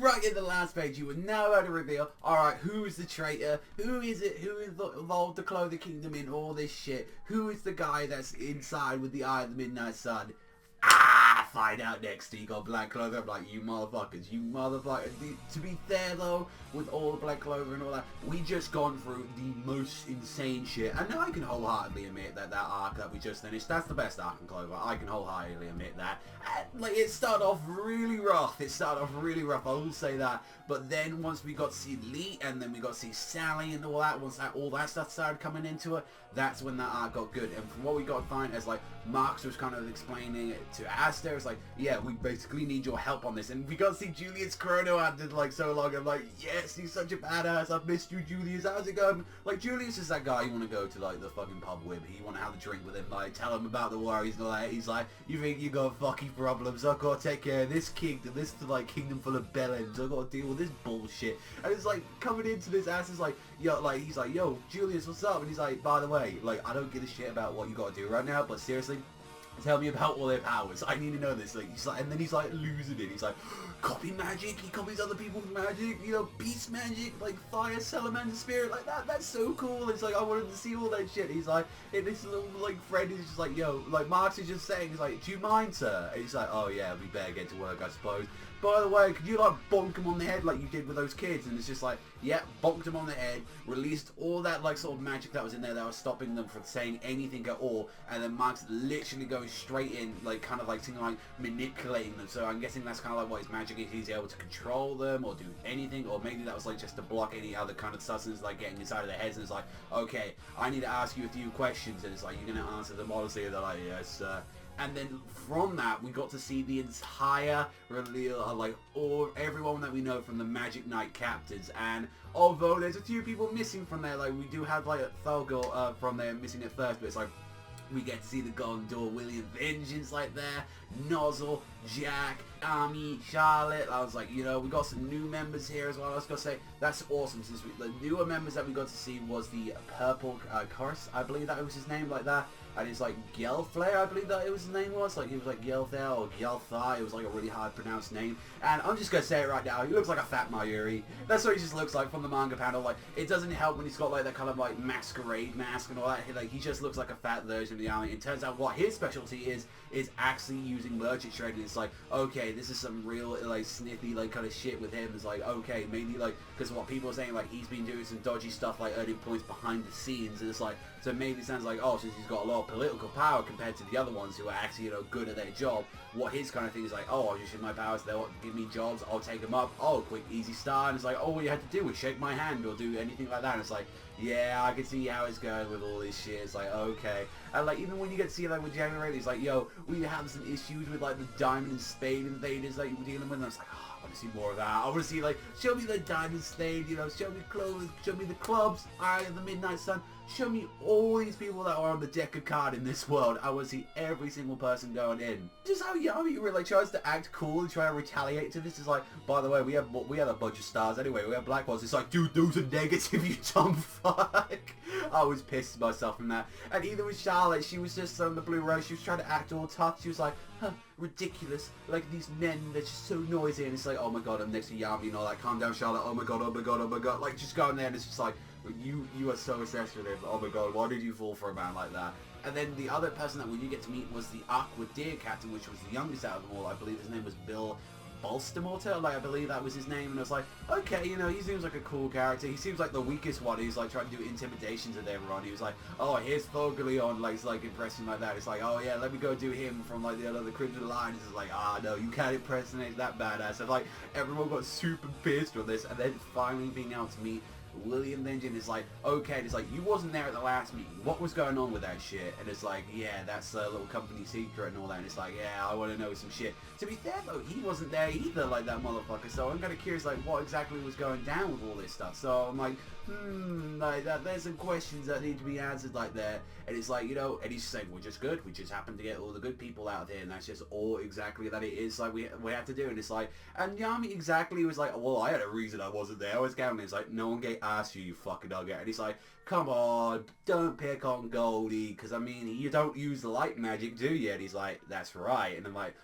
right in the last page, you were now about to reveal, alright, who is the traitor? Who is it? Who involved the Clover Kingdom in all this shit? Who is the guy that's inside with the Eye of the Midnight Sun? Find out next. You got Black Clover. I'm like, you motherfuckers, you motherfuckers. To be fair though, with all the Black Clover and all that, we just gone through the most insane shit. And I can wholeheartedly admit that arc that we just finished, that's the best arc in Clover. I can wholeheartedly admit that. And, like, it started off really rough. I will say that. But then once we got to see Lee, and then we got to see Sally and all that, once all that stuff started coming into it, that's when that arc got good. And from what we got to find, as like Marx was kind of explaining it to Aster, it's like, yeah, we basically need your help on this. And we got to see Julius Chrono after like so long. I'm like, yes, he's such a badass. I've missed you, Julius. How's it going? Like, Julius is that guy you want to go to like the fucking pub with. You want to have a drink with him, like tell him about the worries and all that. He's like, you think you got fucking problems? I gotta take care of this kingdom, this like kingdom full of bellends. I gotta deal with this bullshit. And it's like coming into this ass is like, yo, like he's like, yo, Julius, what's up? And he's like, by the way, like I don't give a shit about what you gotta do right now, but seriously, tell me about all their powers. I need to know this. Like, he's like, and then he's like losing it. He's like, copy magic. He copies other people's magic. You know, beast magic, like fire, salamander spirit, like that. That's so cool. It's like I wanted to see all that shit. He's like, and this little like friend is just like, yo, like Marx is just saying, he's like, do you mind, sir? And he's like, oh yeah, we better get to work, I suppose. By the way, could you like bonk him on the head like you did with those kids? And it's just like, yeah, bonked him on the head, released all that like sort of magic that was in there that was stopping them from saying anything at all, and then Mark's literally going straight in, like kind of like manipulating them. So I'm guessing that's kind of like what his magic is. He's able to control them or do anything, or maybe that was like just to block any other kind of substance like getting inside of their heads. And it's like, okay, I need to ask you a few questions, and it's like, you're gonna answer them honestly. And they're like, yes, sir. And then from that, we got to see the entire reveal of like everyone that we know from the Magic Knight captains. And although there's a few people missing from there, like we do have like Thurgood from there missing at first, but it's like we get to see the Golden Door, William Vengeance like there, Nozzle, Jack, Ami, Charlotte. I was like, you know, we got some new members here as well. I was gonna say that's awesome. Since the newer members that we got to see was the Purple Chorus, I believe that was his name, like that. And it's like Gelflair, I believe that it was his name was. Like he was like Gelflair or Gelthai. It was like a really hard pronounced name. And I'm just gonna say it right now. He looks like a fat Mayuri. That's what he just looks like from the manga panel. Like it doesn't help when he's got like that kind of like masquerade mask and all that. Like he just looks like a fat version of the army. It turns out what his specialty is actually using merchant trading. It's like, okay, this is some real like sniffy like kind of shit with him. It's like, okay, maybe like because what people are saying, like he's been doing some dodgy stuff like earning points behind the scenes. And it's like, so maybe it sounds like, oh, since he's got a lot of political power compared to the other ones who are actually, you know, good at their job, what his kind of thing is like, oh, I'll just use my powers, they'll give me jobs, I'll take them up, oh, quick, easy start, and it's like, oh, all you had to do was shake my hand or do anything like that, and it's like, yeah, I can see how it's going with all this shit. It's like, okay. And like, even when you get to see like with January, it's like, yo, we have some issues with like the Diamond and Spade invaders that you were dealing with, and I was like, oh, I want to see more of that. I want to see like, show me the Diamond Spade, you know, show me clothes, show me the clubs, Eye of the Midnight Sun. Show me all these people that are on the deck of card in this world. I want to see every single person going in. Just how Yami really tries to act cool and try to retaliate to this. Is like, by the way, we have a bunch of stars anyway. We have black ones. It's like, dude, those are negative, you dumb fuck. I was pissed myself from that. And either with Charlotte, she was just on the Blue Rose. She was trying to act all tough. She was like, huh, ridiculous. Like these men, they're just so noisy. And it's like, oh my god, I'm next to Yami and all that. Calm down, Charlotte. Oh my god, oh my god, oh my god. Like, just going there and it's just like, you are so obsessed with him. Oh my god, why did you fall for a man like that? And then the other person that we did get to meet was the Aqua Deer Captain, which was the youngest out of them all. I believe his name was Bill Balstamorter, like I believe that was his name. And I was like, okay, you know, he seems like a cool character. He seems like the weakest one. He's like trying to do intimidation to everyone. He was like, oh, here's Thorgleon, like it's like impressing like that. It's like, oh yeah, let me go do him from like the Crimson Line. It's like, ah, no, you can't impersonate that badass. And like everyone got super pissed with this, and then finally being able to meet William Vengeance is like, okay, it's like, you wasn't there at the last meeting, what was going on with that shit? And it's like, yeah, that's a little company secret and all that, and it's like, yeah, I want to know some shit. To be fair though, he wasn't there either, like that motherfucker, so I'm kind of curious, like, what exactly was going down with all this stuff. So I'm like, like that, there's some questions that need to be answered like there, and it's like, you know, and he's saying, we're just good, we just happen to get all the good people out there, and that's just all exactly that it is, like, we have to do. And it's like, and Yami exactly was like, well, I had a reason I wasn't there, I was counting. It's like, no one asked you, you fucking nugget. And he's like, come on, don't pick on Goldie, because I mean, you don't use the light magic, do you? And he's like, that's right. And I'm like,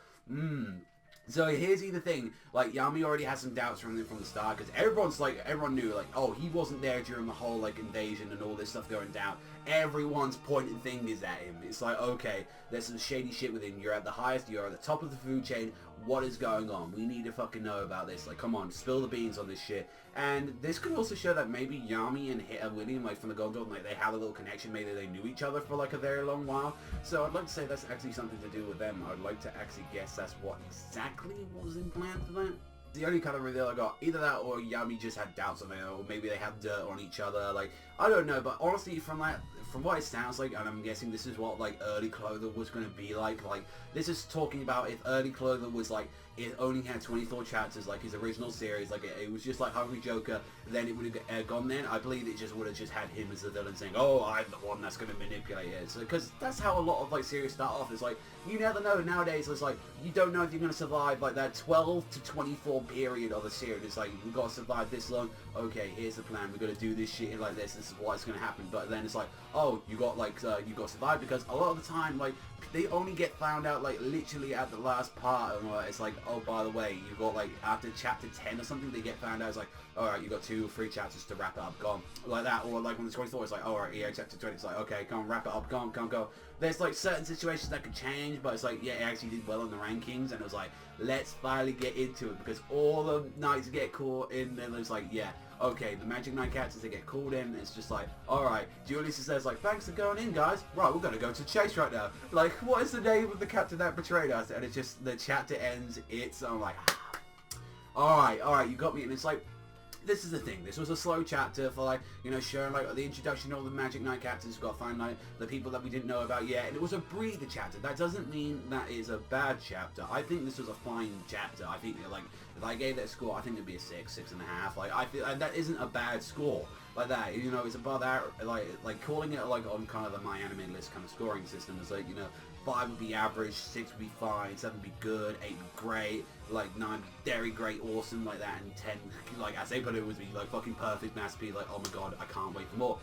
So here's the thing, like, Yami already has some doubts from the start, because everyone knew, like, oh, he wasn't there during the whole, like, invasion and all this stuff going down. Everyone's pointing fingers at him. It's like, okay, there's some shady shit with him. You're at the highest, you're at the top of the food chain. What is going on? We need to fucking know about this. Like, come on, spill the beans on this shit. And this could also show that maybe Yami and William, like, from the Gundam, like, they had a little connection. Maybe they knew each other for, like, a very long while. So I'd like to say that's actually something to do with them. I'd like to actually guess that's what exactly was in plan for that. The only kind of reveal I got, either that or Yami just had doubts on it, or maybe they had dirt on each other, like, I don't know, but honestly, from what it sounds like, and I'm guessing this is what, like, early Clover was going to be like, this is talking about if early Clover was, like, it only had 24 chapters, like his original series, like, it was just like Hungry Joker, then it would have gone then, I believe it just would have just had him as the villain saying, oh, I'm the one that's going to manipulate it, so, because that's how a lot of, like, series start off, it's like, you never know nowadays, it's like, you don't know if you're going to survive, like, that 12 to 24 period of the series, it's like, we've got to survive this long, okay, here's the plan, we're going to do this shit like this is what's going to happen, but then it's like, oh, you got, like, you got to survive, because a lot of the time, like, they only get found out, like, literally at the last part, and it's like, oh, by the way, you got, like, after chapter 10 or something, they get found out, it's like, alright, you got 2 or 3 chapters to wrap it up, go on, like that, or, like, when it's 24, it's like, alright, yeah, chapter 20, it's like, okay, come on, wrap it up, go on, go. There's, like, certain situations that could change, but it's like, yeah, it actually did well in the rankings, and it was like, let's finally get into it, because all the knights get caught in, and it's like, yeah, okay, the Magic Knight characters, they get called in, it's just like, alright, Julius says, like, thanks for going in, guys, right, we're gonna go to chase right now, like, what is the name of the captain that betrayed us, and it's just, the chapter ends, I'm like, alright, you got me, and it's like, this is the thing, this was a slow chapter for, like, you know, showing, like, the introduction of all the Magic Knight captains. We've got to find, like, the people that we didn't know about yet, and it was a breather chapter. That doesn't mean that is a bad chapter. I think this was a fine chapter. I think, like, if I gave that a score, I think it'd be a 6, 6.5. Like, I feel, and that isn't a bad score. Like that, you know, it's above that, like calling it, like, on kind of the My Anime List kind of scoring system is like, you know, 5 would be average, 6 would be fine, 7 would be good, 8 would be great, like 9 would be very great, awesome, like that, and 10, like, as they put it, would be, like, fucking perfect, masterpiece, like, oh my god, I can't wait for more.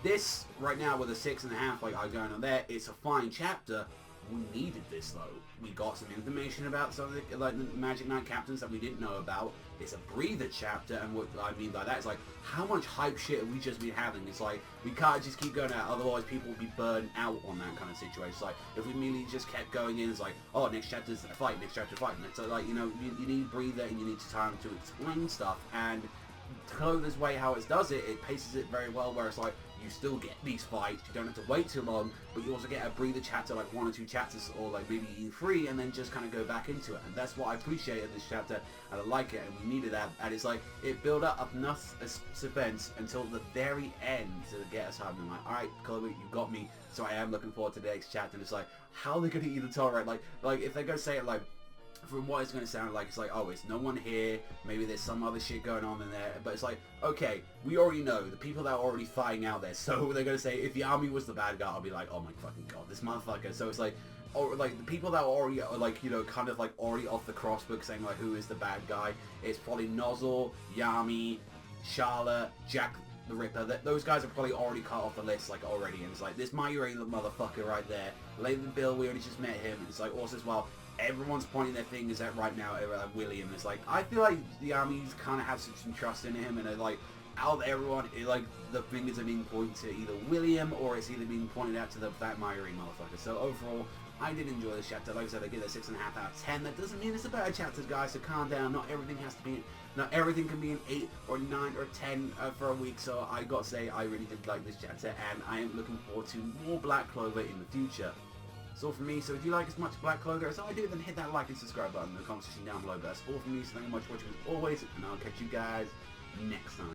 This, right now, with a 6.5, like, I'm going on there, it's a fine chapter. We needed this, though. We got some information about some of the, like, the Magic Knight captains that we didn't know about. It's a breather chapter, and what I mean by that is, like, how much hype shit have we just been having? It's like, we can't just keep going out, otherwise people will be burned out on that kind of situation. It's like, if we immediately just kept going in, it's like, oh, next chapter's a fight, next chapter fight. And so, like, you know, you need breather, and you need time to explain stuff, and Clover's way how it does it, it paces it very well, where it's like, you still get these fights, you don't have to wait too long, but you also get a breather chapter, like 1 or 2 chapters, or like maybe even 3, and then just kind of go back into it, and that's what I appreciated this chapter, and I like it, and we needed that, and it's like, it built up enough suspense until the very end to get us home, and I'm like, alright, Clover, you got me, so I am looking forward to the next chapter, and it's like, how are they going to either tolerate, like, if they're going to say it, like, from what it's going to sound like, it's like, oh, it's no one here, maybe there's some other shit going on in there, but it's like, okay, we already know the people that are already fighting out there, so they're going to say, if Yami was the bad guy, I'll be like, oh my fucking god, this motherfucker, so it's like, or like, the people that are already, like, you know, kind of like already off the crossbook saying, like, who is the bad guy, it's probably Nozzle, Yami, Charlotte, Jack the Ripper, those guys are probably already cut off the list, like, already, and it's like, this Myriad motherfucker right there, Layton Bill, we only just met him, and it's like, also as well, everyone's pointing their fingers at right now at William. It's like, I feel like the armies kind of have some trust in him, and they're like, out of everyone, like, the fingers are being pointed to either William, or it's either being pointed out to that Myri motherfucker. So overall, I did enjoy this chapter. Like I said, I give it a 6.5 out of 10. That doesn't mean it's a bad chapter, guys, so calm down. Not everything has to be, not everything can be an 8 or 9 or 10 for a week, so I gotta say, I really did like this chapter, and I am looking forward to more Black Clover in the future. That's all from me, so if you like as much Black Clover as I do, then hit that like and subscribe button in the comment section down below. But that's all from me, so thank you much for watching as always, and I'll catch you guys next time.